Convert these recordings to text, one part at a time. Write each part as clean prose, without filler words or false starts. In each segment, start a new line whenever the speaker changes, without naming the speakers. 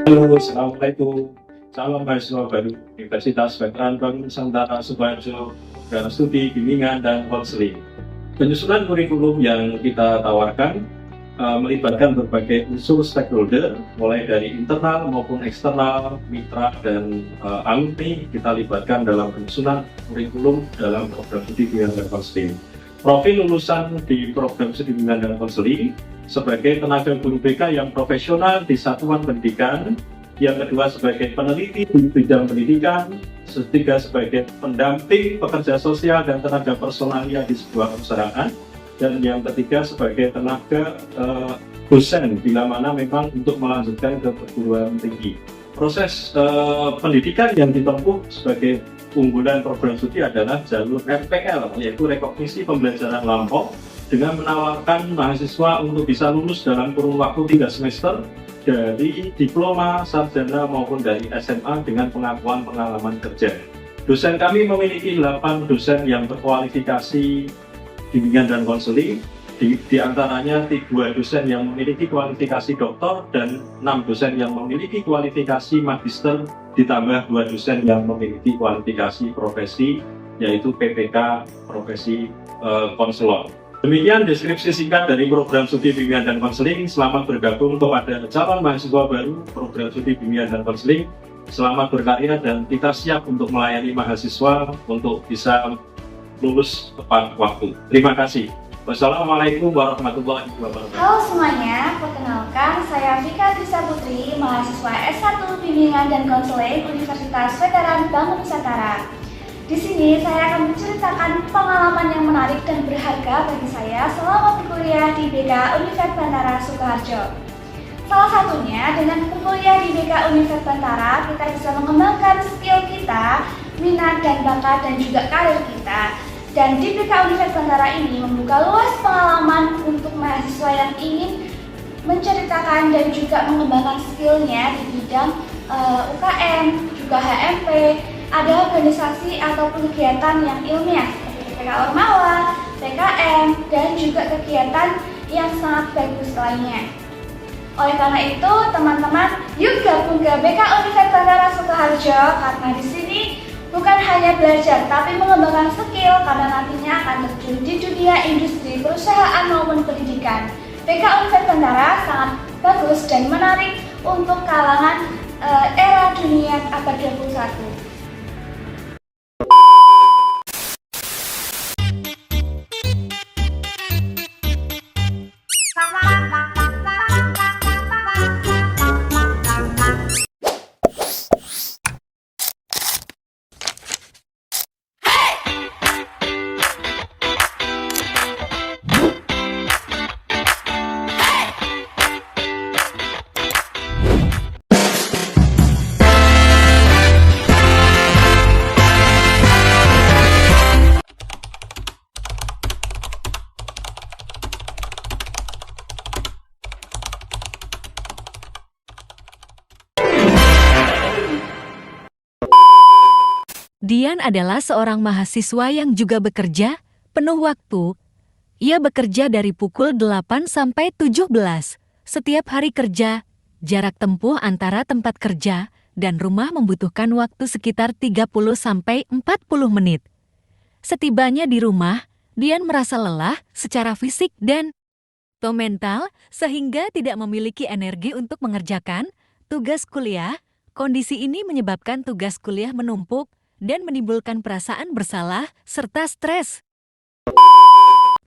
Halo, Assalamualaikum. Calon mahasiswa baru Universitas Veteran Bank Nusantara Sukoharjo, program studi bimbingan dan konseling. Penyusunan kurikulum yang kita tawarkan melibatkan berbagai unsur stakeholder, mulai dari internal maupun eksternal, mitra dan alumni kita libatkan dalam penyusunan kurikulum dalam program studi bimbingan dan konseling. Profil lulusan di program studi bimbingan dan konseling sebagai tenaga guru BK yang profesional di satuan pendidikan, yang kedua sebagai peneliti di bidang pendidikan, ketiga sebagai pendamping pekerja sosial dan tenaga personalia di sebuah perusahaan, dan yang ketiga sebagai tenaga dosen bila mana memang untuk melanjutkan ke perguruan tinggi. Proses pendidikan yang ditempuh sebagai unggulan program studi adalah jalur RPL, yaitu rekognisi pembelajaran lampau, dengan menawarkan mahasiswa untuk bisa lulus dalam kurun waktu 3 semester dari diploma, sarjana maupun dari SMA dengan pengakuan pengalaman kerja. Dosen kami memiliki 8 dosen yang berkualifikasi bimbingan dan konseling, di antaranya 2 dosen yang memiliki kualifikasi doktor dan 6 dosen yang memiliki kualifikasi magister, ditambah 2 dosen yang memiliki kualifikasi profesi, yaitu PPK profesi konselor. Demikian deskripsi singkat dari program studi bimbingan dan konseling. Selamat bergabung kepada calon mahasiswa baru program studi bimbingan dan konseling. Selamat berkarya dan kita siap untuk melayani mahasiswa untuk bisa lulus tepat waktu. Terima kasih. Wassalamualaikum warahmatullahi wabarakatuh.
Halo semuanya, perkenalkan saya Vika Trisa Putri, mahasiswa S1 Bimbingan dan Konseling Universitas Veteran Bank Nusantara. Di sini saya akan menceritakan pengalaman yang menarik dan berharga bagi saya selama berkuliah di BK Universitas Bantara Sukoharjo. Salah satunya dengan berkuliah di BK Universitas Bantara, kita bisa mengembangkan skill kita, minat dan bakat dan juga karir kita. Dan di BK Universitas Bantara ini membuka luas pengalaman untuk mahasiswa yang ingin menceritakan dan juga mengembangkan skillnya di bidang UKM, juga HMP, ada organisasi atau kegiatan yang ilmiah seperti PK Ormawa, PKM, dan juga kegiatan yang sangat bagus lainnya. Oleh karena itu, teman-teman, yuk gabung ke BK Universitas Bantara Sukoharjo karena di sini bukan hanya belajar, tapi mengembangkan skill karena nantinya akan terjun di dunia industri, perusahaan maupun pendidikan. BK Universitas Bantara sangat bagus dan menarik untuk kalangan era dunia abad 21.
Dian adalah seorang mahasiswa yang juga bekerja penuh waktu. Ia bekerja dari pukul 8 sampai 17 setiap hari kerja. Jarak tempuh antara tempat kerja dan rumah membutuhkan waktu sekitar 30 sampai 40 menit. Setibanya di rumah, Dian merasa lelah secara fisik dan mental sehingga tidak memiliki energi untuk mengerjakan tugas kuliah. Kondisi ini menyebabkan tugas kuliah menumpuk dan menimbulkan perasaan bersalah serta stres.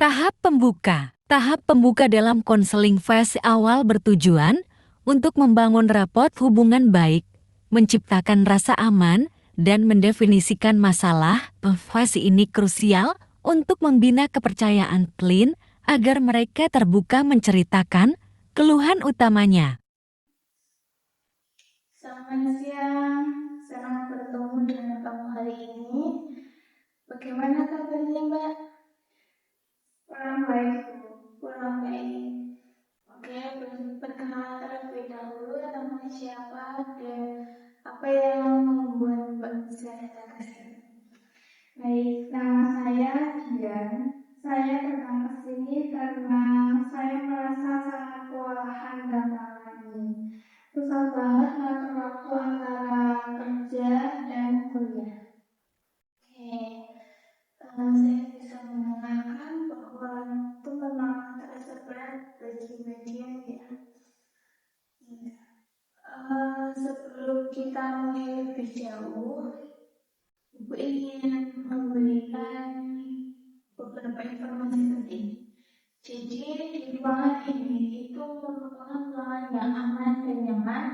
Tahap pembuka. Tahap pembuka dalam konseling fase awal bertujuan untuk membangun raport hubungan baik, menciptakan rasa aman, dan mendefinisikan masalah. Fase ini krusial untuk membina kepercayaan klien agar mereka terbuka menceritakan keluhan utamanya.
Selamat siang, senang bertemu dengan kamu hari ini. Bagaimana kabarnya, Mbak? Kurang baik, kurang baik. Oke, perkenalan terlebih dahulu, namanya siapa dan apa yang membuat Mbak bisa datang ke sini? Baik, nama saya Dian. Saya datang ke sini karena saya merasa sangat kewalahan dan ini. Susah banget kita mulai lebih jauh, Ibu ingin memberikan beberapa informasi penting. Jadi di ruangan ini itu merupakan ruangan yang aman dan nyaman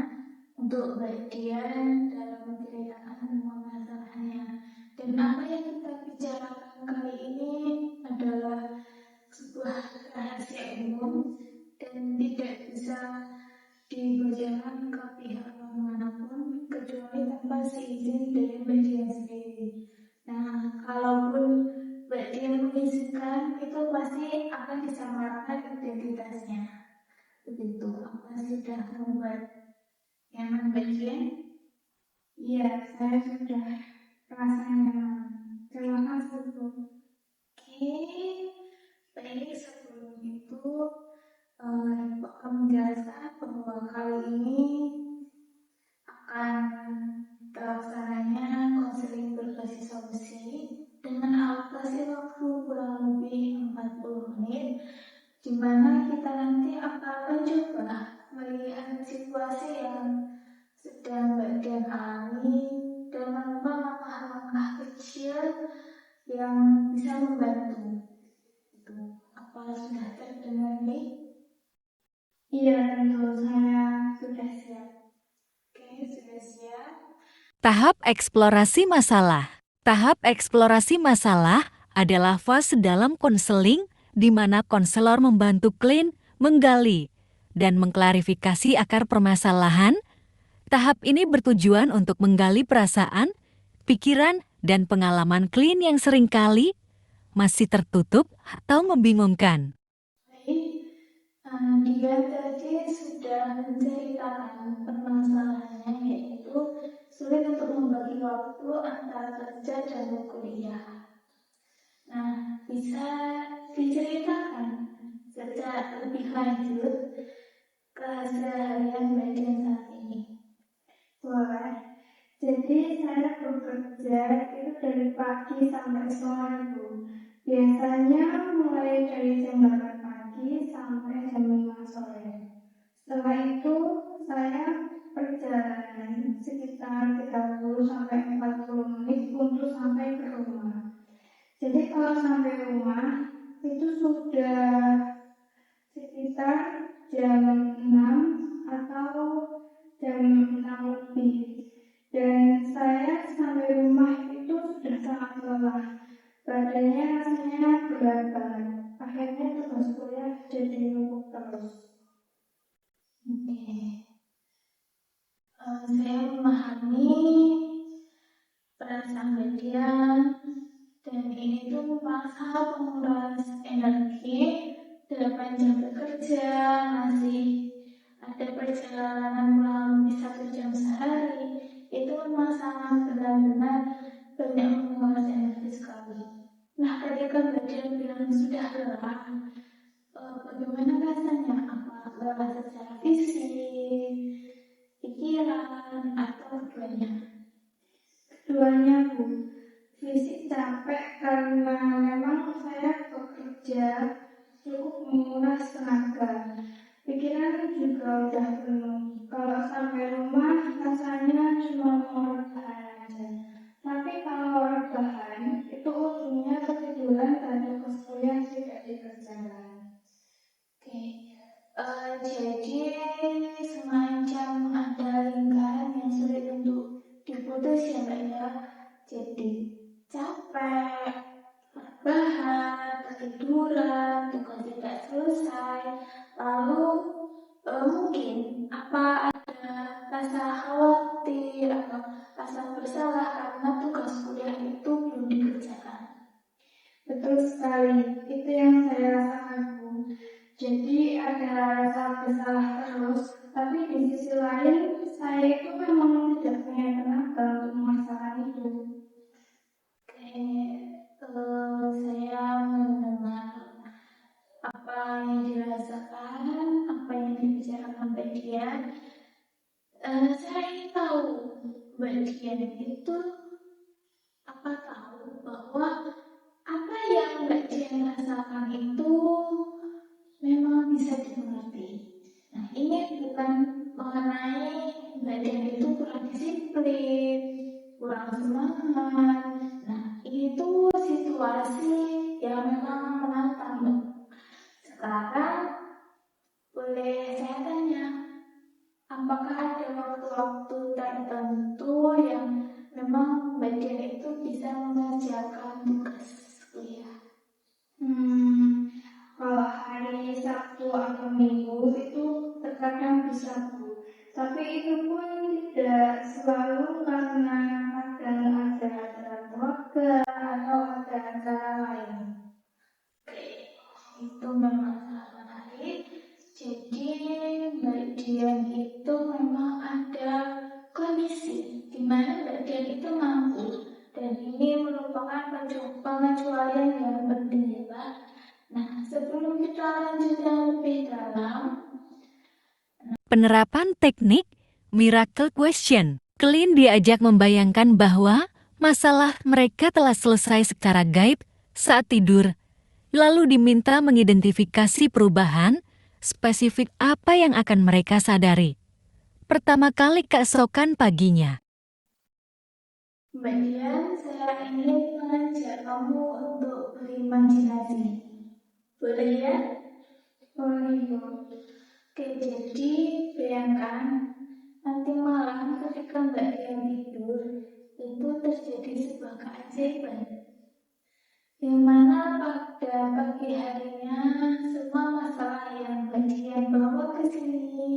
untuk Mbak Dian dalam menceritakan semua masalahnya. Dan apa yang kita bicarakan kali ini adalah sebuah rahasia umum dan tidak bisa dibocorkan ke pihak manapun kecuali tanpa seizin dari Mbak Dian sendiri. Nah, kalaupun Mbak Dian mengizinkan, itu pasti akan disamarkan identitasnya. Begitu, apa sudah membuat nyaman Mbak Dian? Iya, saya sudah merasa nyaman. Terima kasih, Bu. Oke, baik, sebelum itu akan menjelaskan bahwa kali ini akan terlaksananya konseling berbasis solusi dengan alokasi waktu kurang lebih 40 menit, di mana kita nanti akan mencoba melihat situasi yang sedang Mbak Dian alami dan menemukan langkah-langkah kecil yang bisa membantu. Itu apa sudah terdengar nih? Iya, tentu saya sudah siap. Oke, sudah siap.
Tahap eksplorasi masalah. Tahap eksplorasi masalah adalah fase dalam konseling di mana konselor membantu klien menggali dan mengklarifikasi akar permasalahan. Tahap ini bertujuan untuk menggali perasaan, pikiran, dan pengalaman klien yang seringkali masih tertutup atau membingungkan.
Baik, dia tadi sudah menceritakan permasalahannya, yaitu sulit untuk membagi waktu antara kerja dan kuliah. Nah, bisa diceritakan secara lebih lanjut keseharian Mbak Dian saat ini? Boleh. Jadi saya bekerja itu dari pagi sampai sore, Bu. Biasanya mulai dari jam 8 pagi sampai jam 5 sore. Setelah itu saya perjalanan sekitar 30 sampai 40 menit untuk sampai ke rumah. Jadi kalau sampai rumah itu sudah sekitar jam 6 atau jam 6 lebih. Dan saya sampai rumah itu sudah sangat lelah. Badannya rasanya berat banget. Akhirnya tugas kuliah jadi numpuk terus. Oke. Saya memahami perasaan Mbak Dian, dan ini tuh memaksa menguras energi 8 jam bekerja, masih ada perjalanan kurang lebih 1 jam sehari. Itu memang sangat benar-benar banyak menguras energi sekali. Nah, ketika Mbak Dian bilang sudah lelah, bagaimana rasanya? Apa lelah secara fisik, pikiran, atau keduanya? Keduanya, Bu. Fisik capek karena memang saya bekerja cukup menguras tenaga. Pikiran juga udah penuh. Kalau sampai rumah rasanya cuma mau rebahan aja. Tapi kalau rebahan itu ujungnya ketiduran dan tugas kuliah tidak dikerjakan. Oke, jadi semacam ada lingkaran yang sulit untuk diputus ya Mbak ya. Jadi capek, rebahan, ketiduran, tugas tidak selesai. Lalu mungkin apa ada rasa khawatir atau rasa bersalah karena tugas kuliah itu belum dikerjakan. Betul sekali, itu yang saya rasakan, Bu. Jadi ada rasa bersalah terus, tapi di sisi lain saya itu memang tidak punya tenaga untuk memasakan itu. Oke, saya mendengar apa yang dirasakan, apa yang dibicarakan Mbak Dian. Saya ingin tahu Mbak Dian itu apa tahu bahwa apa yang Mbak Dian rasakan itu memang bisa dimengerti. Nah, ini bukan mengenai Mbak badan itu kurang disiplin, kurang semangat. Nah, itu situasi yang memang menantang, Mbak. Sekarang boleh saya tanya, apakah ada waktu-waktu tertentu yang memang badan itu bisa mengerjakan tugas kuliah?
Kalau hari Sabtu atau Minggu itu terkadang bisa, Bu. Tapi itu pun tidak selalu karena kadang ada acara keluarga atau ada acara lain.
Itu memang sangat menarik. Jadi Mbak Dian itu memang ada kondisi di mana Mbak Dian itu mampu, dan ini merupakan pengecualian yang penting ya Pak. Nah, sebelum kita lanjutkan lebih dalam,
Penerapan teknik Miracle Question. Clean diajak membayangkan bahwa masalah mereka telah selesai secara gaib saat tidur, lalu diminta mengidentifikasi perubahan spesifik apa yang akan mereka sadari. Pertama kali keesokan paginya.
Mbak Dian, saya ingin mengajak kamu untuk berimajinasi. Boleh ya?
Boleh, Bu.
Oke, jadi bayangkan nanti malam ketika Mbak Dian tidur, itu terjadi sebuah keajaiban. Yang mana pada pagi harinya, semua masalah yang Mbak Dian bawa ke sini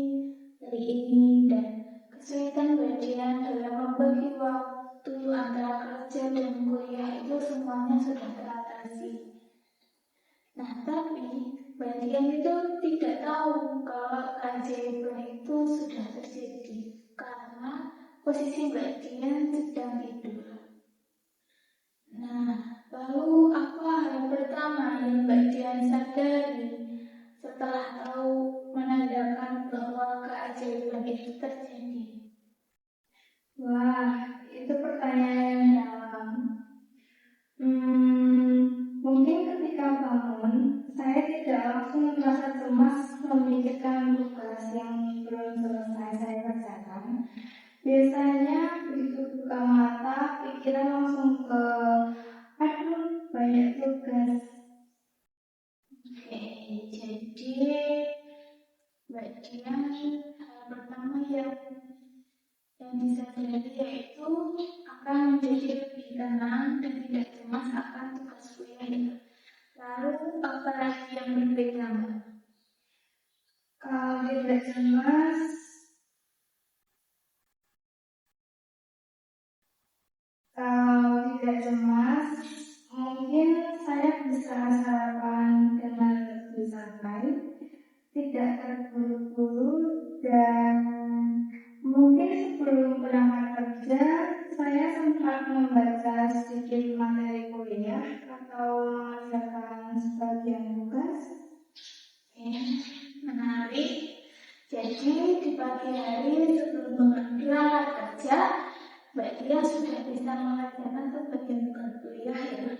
hari ini dan kesulitan Mbak Dian dalam membagi waktu antara kerja dan kuliah itu semuanya sudah teratasi. Nah, tapi Mbak Dian itu tidak tahu kalau keajaiban itu sudah terjadi karena posisi Mbak Dian sedang tidur. Nah, lalu apa hal pertama yang Mbak Dian sadari setelah tahu menandakan bahwa keajaiban itu terjadi?
Wah, itu pertanyaan yang dalam. Mungkin ketika bangun, saya tidak langsung merasa cemas memikirkan tugas yang belum selesai saya kerjakan. Biasanya begitu buka mata, pikiran langsung ke, aduh, banyak tugas.
Oke, jadi Mbak Dian hal pertama yang disadari yaitu akan menjadi lebih tenang dan tidak cemas akan tugas kuliah. Lalu apa lagi yang berbeda, Mbak?
Kalau tidak cemas, mungkin saya bisa sarapan dengan lebih santai, tidak terburu-buru, dan mungkin sebelum berangkat kerja, saya sempat membaca sedikit materi kuliah atau mengerjakan sebagian tugas.
Menarik. Jadi di pagi hari sebelum berangkat kerja, Mbak Dia sudah bisa mengerjakan sebagian tugas kuliah ya.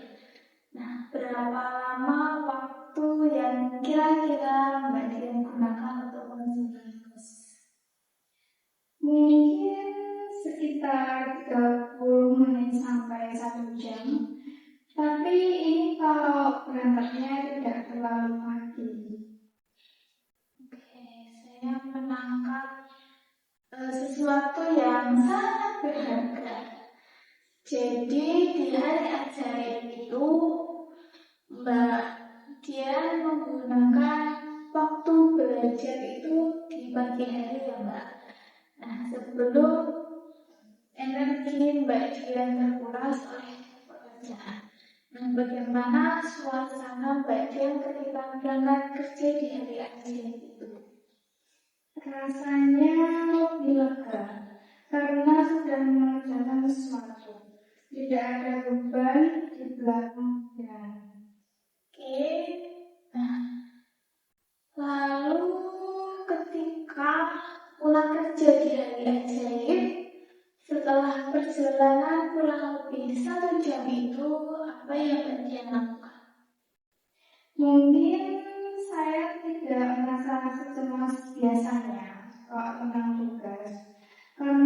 Nah, berapa lama waktu yang kira-kira Mbak Dia gunakan untuk mengerjakan tugas?
Mungkin sekitar 30 menit sampai 1 jam. Tapi ini kalau berangkatnya tidak terlalu pagi.
Oke, saya menangkap sesuatu yang sangat berharga. Jadi di hari ajaib itu Mbak Dian menggunakan waktu belajar itu di pagi hari ya Mbak. Nah, sebelum energi Mbak Dian terkuras oleh pekerjaan. Nah, bagaimana suasana Mbak Dian ketika berangkat kerja di hari ajaib itu?
Rasanya lebih lega karena sudah mengerjakan sesuatu. Tidak ada beban di belakang pikiran.
Oke, nah lalu ketika pulang kerja di hari ajaib, setelah perjalanan kurang lebih 1 jam itu, apa yang Mbak Dian lakukan?
Mungkin saya tidak merasa secemas biasanya kalau tentang tugas, karena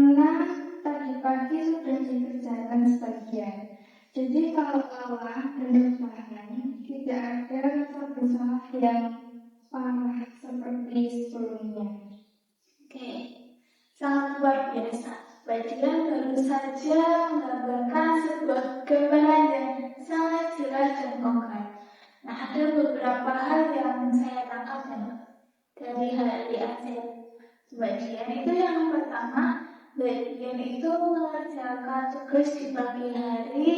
rumah dan bertahan, tidak ada rasa bersalah yang parah seperti sebelumnya. Oke, sangat luar biasa. Badian baru saja menggambarkan sebuah gambaran yang sangat jelas dan konkret. Nah, ada beberapa hal yang saya tangkap dari hari Aceh. Badian itu yang pertama, Badian itu mengerjakan tugas di pagi hari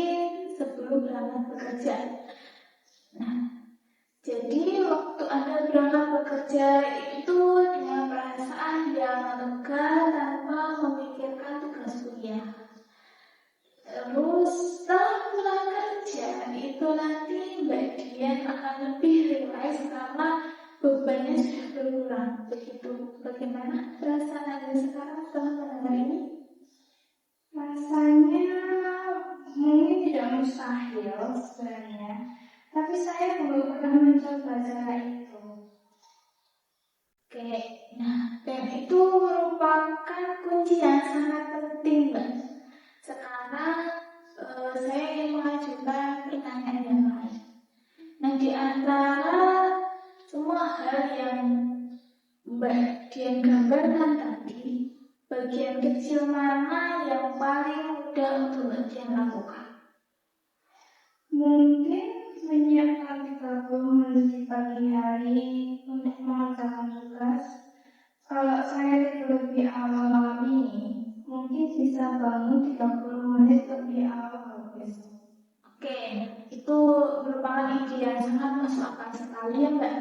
sebelum berangkat bekerja. Nah, jadi waktu Anda berangkat bekerja itu dengan perasaan yang lega tanpa memikirkan tugas kuliah. Terus setelah pulang kerja itu nanti Mbak Dian akan lebih relax karena bebannya sudah berkurang. Begitu. Bagaimana perasaan Anda sekarang setelah mendengar ini? Rasanya mungkin tidak mustahil sebenarnya, tapi saya belum pernah mencoba cara itu. Oke, nah, dan itu merupakan kunci yang sangat penting, Mbak. Sekarang saya ingin mengajukan pertanyaan yang lain. Nah, di antara semua hal yang Mbak Dian gambarkan tadi, bagian kecil mana yang paling mudah untuk Mbak Dian lakukan? Mungkin menyiapkan 30 menit di pagi hari untuk mengerjakan tugas. Kalau saya tidur lebih awal malam ini, mungkin bisa bangun 30 menit lebih awal besok. Oke, itu merupakan ide yang sangat masuk akal sekali ya Mbak.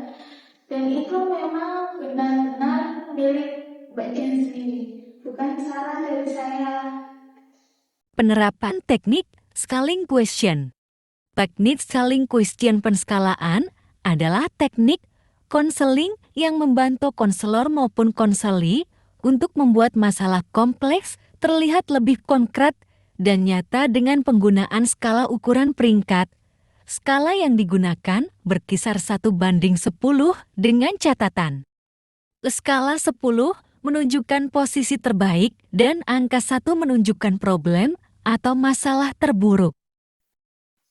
Dan itu memang benar-benar milik Mbak Dian sendiri, bukan saran dari saya.
Penerapan teknik scaling question. Teknik scaling question penskalaan adalah teknik konseling yang membantu konselor maupun konseli untuk membuat masalah kompleks terlihat lebih konkret dan nyata dengan penggunaan skala ukuran peringkat. Skala yang digunakan berkisar 1:10 dengan catatan. Skala 10 menunjukkan posisi terbaik dan angka 1 menunjukkan problem atau masalah terburuk.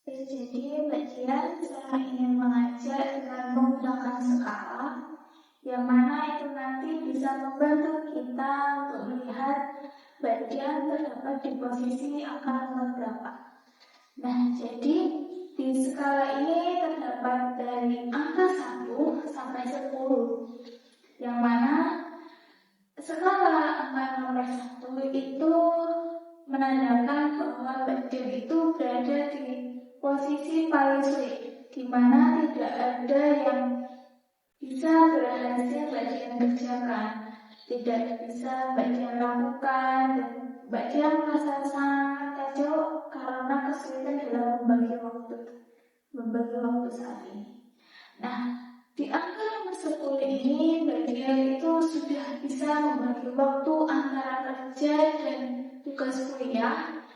Jadi Mbak Dian saya ingin mengajar dengan menggunakan skala yang mana itu nanti bisa membantu kita untuk melihat Mbak Dian terdapat di posisi angka nomor berapa. Nah, jadi di skala ini terdapat dari angka 1 sampai 10 yang mana skala angka nomor 1 itu menandakan bahwa Mbak Dian itu berada di posisi paling sulit, di mana tidak ada yang bisa berhasil Mbak Dian kerjakan, tidak bisa Mbak Dian lakukan, dan Mbak Dian merasa sangat kacau karena kesulitan dalam membagi waktu saat ini. Nah, di angka nomor 10 ini Mbak Dian itu sudah bisa membagi waktu antara kerja dan tugas kuliah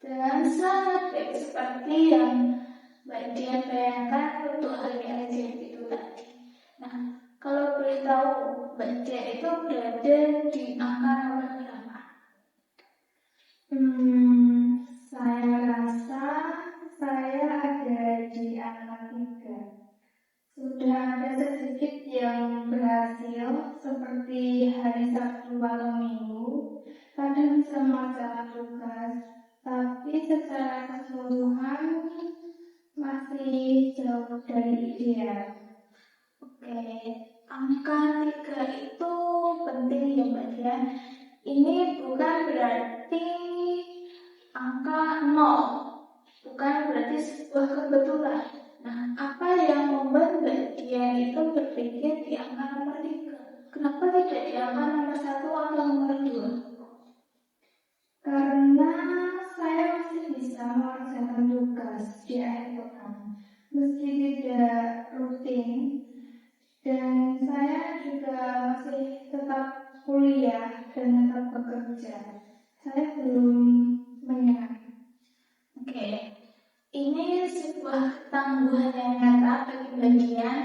dengan sangat baik seperti yang Mbak Dian bayangkan untuk hari ajar itu tadi. Nah, kalau boleh tahu Mbak Dian itu berada di angka nomor berapa? Saya rasa saya ada di angka 3. Sudah ada sedikit yang berhasil seperti hari Sabtu malam Minggu, kadang bisa melaksanakan tugas. Tapi secara keseluruhan masih jauh dari ideal. Oke, angka 3 itu penting ya Mbak Dian. Ini bukan berarti angka 0, bukan berarti sebuah kebetulan. Nah, apa yang membuat Mbak Dian itu berpikir di angka nomor 3? Kenapa tidak di angka nomor 1 atau nomor 2? Karena saya masih bisa mengerjakan tugas di akhir pekan, meski tidak rutin, dan saya juga masih tetap kuliah dan tetap bekerja. Saya belum menyerah. Oke, ini sebuah ketangguhan yang nyata bagi Mbak Dian.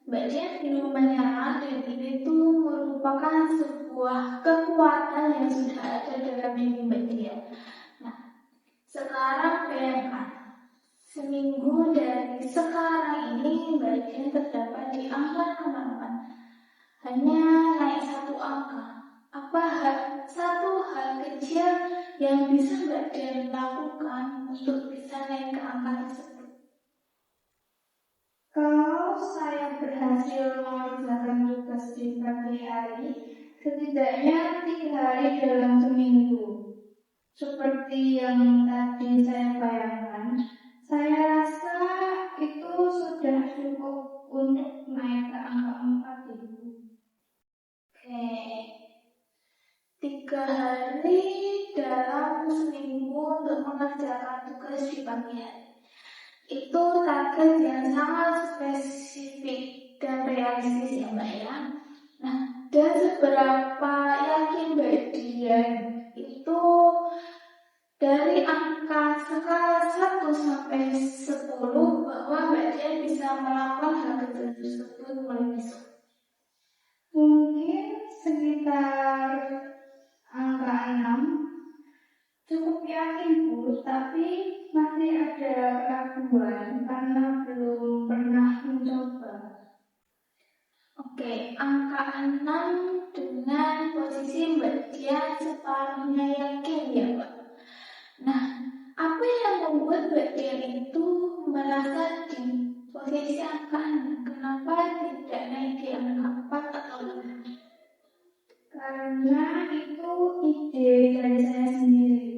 Mbak Dian belum menyerah dan ini tuh merupakan sebuah kekuatan yang sudah ada dalam diri Mbak Dian. Nah, sekarang bayangkan Seminggu dari sekarang ini Mbak Dian terdapat di angka nomor 4. Hanya naik satu angka. Apa satu hal kecil yang bisa Mbak Dian lakukan untuk bisa naik ke angka tersebut? Kalau saya berhasil mengerjakan tugas di pagi hari, setidaknya 3 hari dalam seminggu. Seperti yang tadi saya bayangkan, saya rasa itu sudah cukup untuk naik ke angka 4 itu. Oke, 3 hari dalam seminggu untuk mengerjakan tugas di pagi hari. Itu target yang sangat spesifik dan realistis ya Mbak ya. Nah, dan seberapa yakin Mbak Dian itu dari angka skala 1 sampai 10 bahwa Mbak Dian bisa melakukan hal kecil tersebut mulai besok? Mungkin sekitar angka 6. Cukup yakin Bu, tapi masih ada keraguan karena belum pernah mencoba. Oke, angka 6 dengan posisi Mbak Dian separuhnya yakin ya Mbak. Nah, apa yang membuat Mbak Dian itu merasa di posisi angka 6? Kenapa tidak naik di angka 4 atau 5? Karena itu ide dari saya sendiri.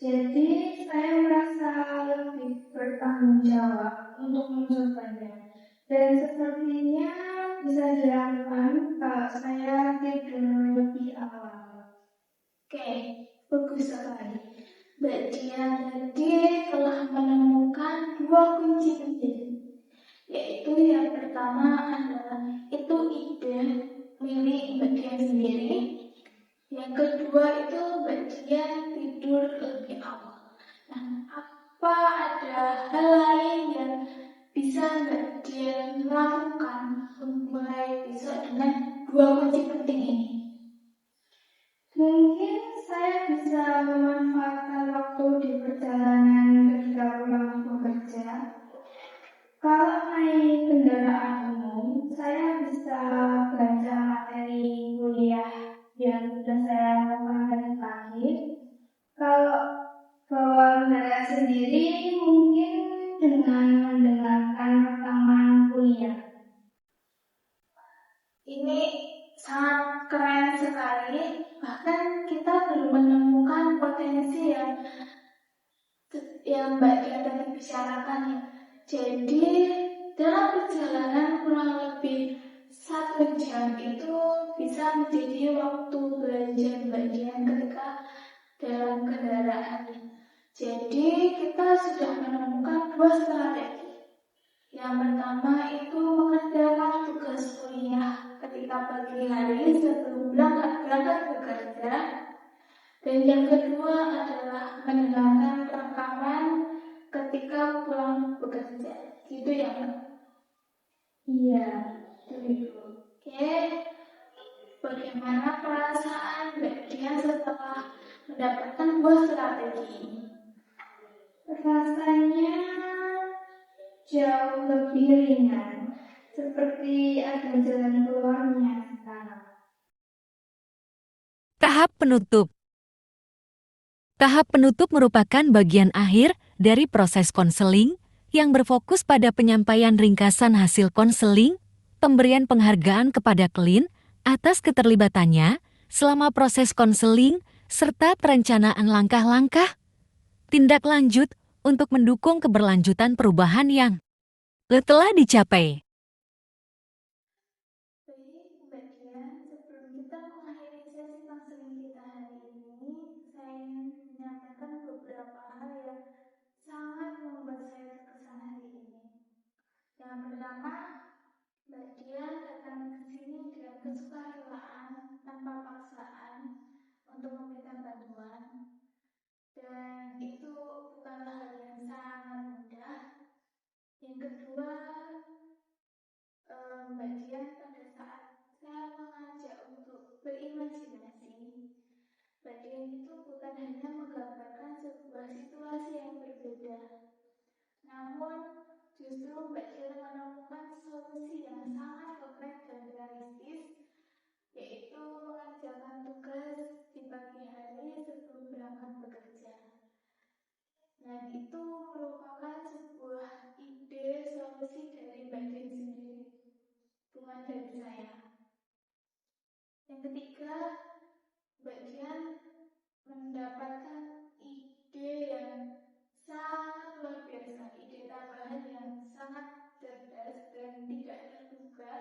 Jadi saya merasa lebih bertanggung jawab untuk mencobanya. Dan sepertinya bisa dilakukan kalau saya tidur lebih awal. Oke, bagus sekali. Mbak Dian tadi telah menemukan 2 kunci penting. Yaitu yang pertama adalah itu ide milik Mbak Dian sendiri. Yang kedua itu Mbak Dian tidur lebih awal. Nah, apa ada hal lain yang bisa Mbak Dian lakukan mulai besok dengan 2 kunci penting ini? Mungkin saya bisa memanfaatkan waktu di perjalanan ketika pulang bekerja. Kalau naik kendaraan umum, saya bisa baca materi kuliah yang sudah saya lakukan tadi pagi. Kalau bawa kendaraan sendiri, mungkin dengan mendengarkan rekaman kuliah. Ini sangat keren sekali. Bahkan kita belum menemukan potensi yang Mbak Dian tadi bicarakan ya. Jadi dalam perjalanan kurang lebih 1 jam itu bisa menjadi waktu belajar Mbak Dian ketika dalam kendaraan. Jadi kita sudah menemukan 2 strategi. Yang pertama itu mengerjakan tugas kuliah ketika pagi hari sebelum berangkat bekerja. Dan yang kedua adalah mendengarkan rekaman ketika pulang bekerja. Gitu ya Mbak? Iya, itu. Oke, bagaimana perasaan Mbak Dian setelah mendapatkan 2 strategi ini? Rasanya jauh lebih ringan, seperti ada jalan keluarnya sekarang.
Tahap penutup. Tahap penutup merupakan bagian akhir dari proses konseling yang berfokus pada penyampaian ringkasan hasil konseling, pemberian penghargaan kepada klien atas keterlibatannya selama proses konseling, serta perencanaan langkah-langkah tindak lanjut untuk mendukung keberlanjutan perubahan yang telah dicapai.
Baik, Mbak Dian, sebelum kita mengakhiri sesi konseling kita hari ini, saya ingin menyampaikan beberapa hal yang sangat membuat saya terkesan hari ini. Yang pertama, Mbak Dian datang ke sini dengan kesukarelaan tanpa paksaan untuk memberikan bantuan, dan itu bukanlah hal yang sangat mudah. Yang kedua, Mbak Dian pada saat saya mengajak untuk berimajinasi, Mbak Dian itu bukan hanya menggambarkan sebuah situasi yang berbeda, Namun, justru Mbak Dian menemukan solusi yang sangat kompleks dan realistis, yaitu mengerjakan tugas di pagi hari sebelum berangkat bekerja. Dan itu merupakan sebuah ide solusi dari Mbak Dian sendiri, bukan dari saya. Yang ketiga, Mbak Dian mendapatkan ide yang sangat luar biasa, ide tambahan yang sangat cerdas dan tidak terduga,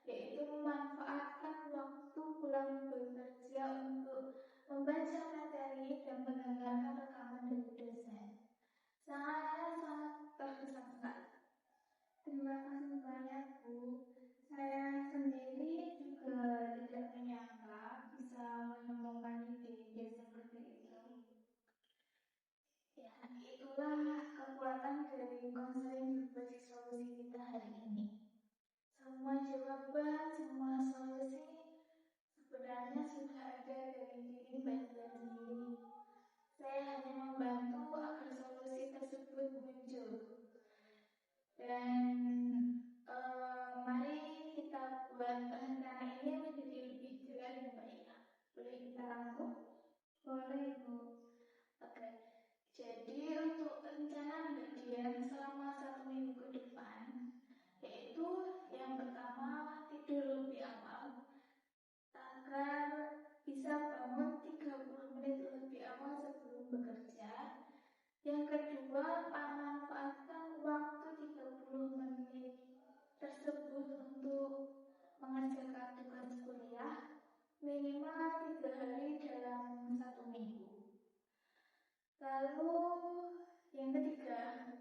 yaitu memanfaatkan waktu pulang bekerja untuk membaca materi dan mendengarkan rekaman dari dosen. Saya sangat terkesan sekali. Terima kasih banyak, Bu. Saya sendiri juga tidak menyangka bisa menemukan ide-ide seperti itu. Ya, itulah kekuatan dari konseling berbasis solusi kita hari ini. Semua jawaban, semua solusi sebenarnya sudah ada dari diri Mbak Dian sendiri. Saya hanya membantu agar solusi tersebut muncul. Dan mari kita buat rencana ini menjadi lebih jelas ya Mbak ya. Boleh kita rangkum? Boleh, Bu. Oke. Jadi untuk rencana Mbak Dian selama 1 minggu ke depan, yaitu yang pertama tidur lebih awal agar bisa bangun 30 menit lebih awal sebelum bekerja. Yang kedua, manfaatkan waktu 30 menit tersebut untuk mengerjakan tugas kuliah minimal 3 hari dalam 1 minggu. Lalu yang ketiga,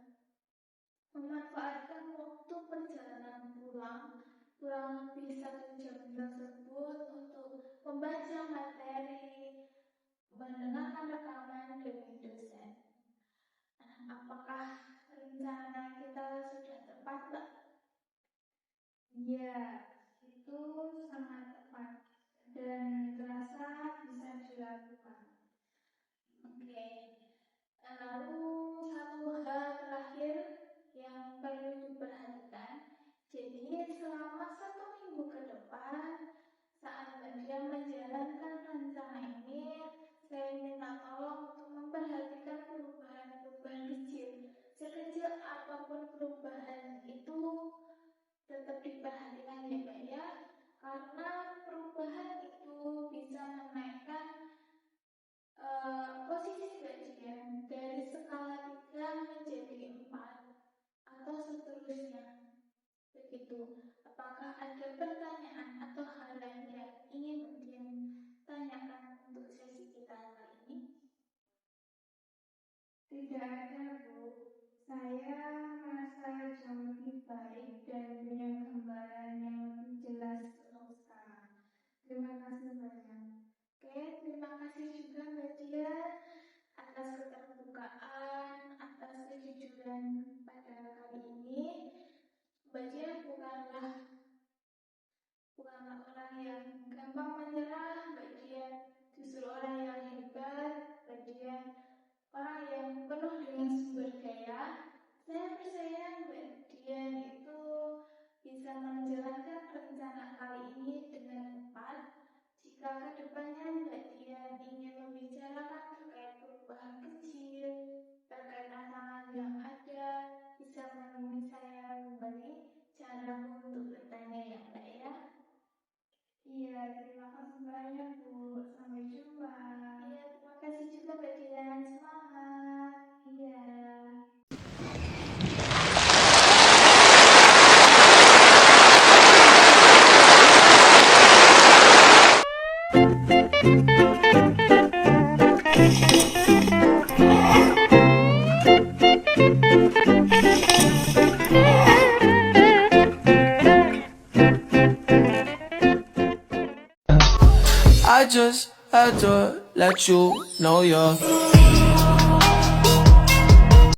memanfaatkan waktu perjalanan pulang kurang lebih 1 jam tersebut untuk membaca materi, mendengarkan rekaman dari dosen. Apakah rencana kita sudah tepat, Mbak? Ya, itu sangat tepat dan terasa bisa dilakukan. Oke. Lalu satu hal terakhir yang perlu diperhatikan. Jadi selama 1 minggu ke depan, saat Mbak Dian menjalankan rencana ini, saya minta tolong untuk memperhatikan perubahan-perubahan kecil. Sekecil apapun perubahan itu tetap diperhatikan ya Mbak ya, karena perubahan itu bisa menaikkan posisi Mbak Dian dari skala 3 menjadi 4 atau seterusnya. Begitu. Apakah ada pertanyaan atau hal lain yang ingin Mbak Dian tanyakan untuk sesi kita kali ini? Tidak ada, Bu. Saya merasa jauh lebih baik dan punya gambaran yang lebih jelas untuk sekarang. Terima kasih banyak. Oke, terima kasih juga Mbak Dian atas keterbukaan, atas kejujuran pada kali ini. Mbak Dian bukanlah orang yang gampang menyerah. Mbak Dian justru orang yang hebat. Mbak Dian orang yang penuh dengan sumber daya. Saya percaya Mbak Dian itu bisa menjalankan rencana kali ini dengan tepat. Jika kedepannya Mbak Dian ingin membicarakan terkait perubahan kecil, terkait tantangan yang ada, bisa menemui saya kembali. Cara untuk bertanya ya Mbak ya. Iya, terima kasih banyak Bu. Sampai jumpa. Iya, terima kasih juga Mbak Dian. Semangat. Iya.
I just had to let you know you're